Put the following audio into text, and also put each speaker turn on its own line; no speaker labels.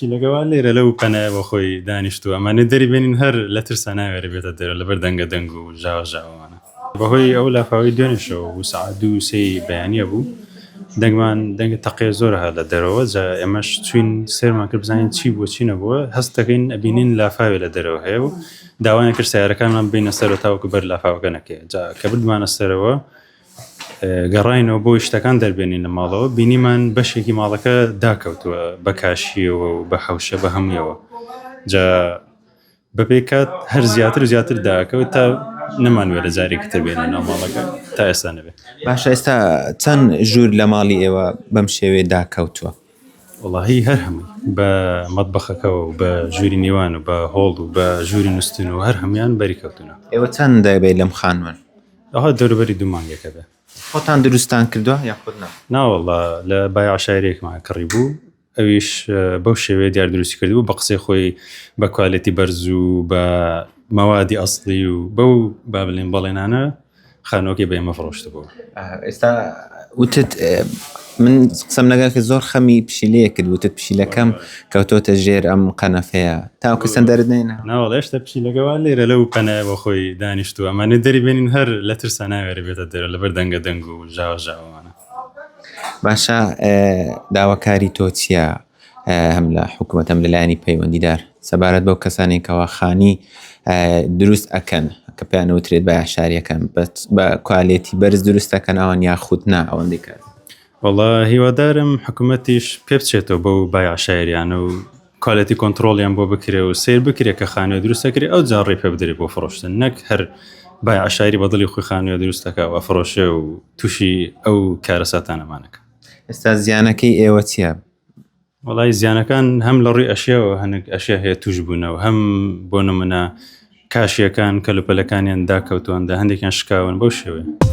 لەگەوان لێرە لەو پەنایەوە خۆی دانیشتووە ئەمانە دەریبێنین هەر لە ترسا ناوێرە بێتە دەرە لەبەر دەنگە دەنگ و ژاوەژاوانە بەهۆی ئەو لافاوەی دوێنێشەوە و سەعات 2 و 3 بەیانیە بوو دەنگمان دەنگە تەقێ زۆر هات لە دەرەوە جا ئێمەش چوین سێرمان کرد بزانین چی بووە چی نەبووە هەست دەکەین ئەبینین لافاوێ لە دەرەوە هەیە و داوایان کرد سیارەکانمان بینە سەرەوە تاوەکو بەر لافاوەکە نەکەیە جا کە بردمانە سەرەوە گەڕاینەوە بۆ شتەکان دەربێنین لە ماڵەوە بینیمان بەشێکی ماڵەکە داکەوتووە بە کاشیەوە و بە حەوشە بە هەموویەوە جا بەپێی کات هەر زیاتر و زیاتر داکەوت تا نەمانوێت لە جارێکی تر بێنە ناو ماڵەکە تا ئێستا نەبێت.
باشە ئێستا چەند ژوور لە ماڵی ئێوە بەم شێوێ داکەوتووە؟
وەڵاهی هەر هەمووی بە مەتبەخەکەەوە و بە ژووری نێوان و بە هۆڵ و بە ژووری نووسن و هەر هەمویان بەری کەوتونە.
ئێوە چەند دەبێت لەم خانوون؟
ئەها دەوروبەری 2 مانگێکە بێ.
خۆتان دروستان کردووە یاخود نا؟
ناوەڵا لە بای عەشایرێکمان کڕی بوو ئەویش بەو شێوەیە دیار دروستی کردبوو بە قسەی خۆی بە کوالێتی بەرز و بە مەوادی ئەسڵی و بەو با بڵێن بەڵێنانە خانۆکێ بە ئێمە فڕۆشتە بوو.
ئێستا وتت من قسەم لەگەڵ کرد زۆر خەمی پشیلەیە کرد وتت پشیلەکەم کەوتۆتە ژێر ئەم قەنەفەیە تاوەکو سەندەرت نێنا؟
ناوەڵا هێشتا پشیلەکەوان لێرە لەو پەنایەوە خۆی دانیشتووە ئەمانە دەریبێنین هەر لە ترسا ناوێرە بێتە دەرە لەبەر دەنگە دەنگ و ژاوەژاوانە.
باشە داواکاری تۆ چییە هەم لە حکوومەت هەم لەلایەنی پەیوەندیدار سەبارەت بەو کەسانی کەوا خانی دروست ئەکەن کە پێیان وترێت بە عەشاریەکان بە کوالێتی بەرز دروست ئەکەن ئەوان یاخود نا ئەوەندەی کار؟
وەڵا هیوادارم حکوومەتیش پێ بچێتەوە بەو بای عەشایریانە و کوالێتی کۆنتڕۆڵیان بۆ بکرێ و سیر بکرێ کە خانوێ دروستەکرێ ئەو جا ڕێ پێ بدرێ بۆ فڕۆشتن نەک هەر بای عەشایری بەدڵی خۆی خانوێ دروستەکە و ئەفرۆشێ و تووشی ئەو کارە ساتانەمانەکە.
ئێستا زیانەکەی ئێوە چییە؟
وەڵای زیانەکان هەم لە ڕووی ئەشیاوە هەنێک ئەشیا هەیە توش بوونەوە هەم بۆ نمونە کاشیەکان کەلوپەلەکانیان داکەوتووەندا هەندێکیان شکاون بەو شێوەیە.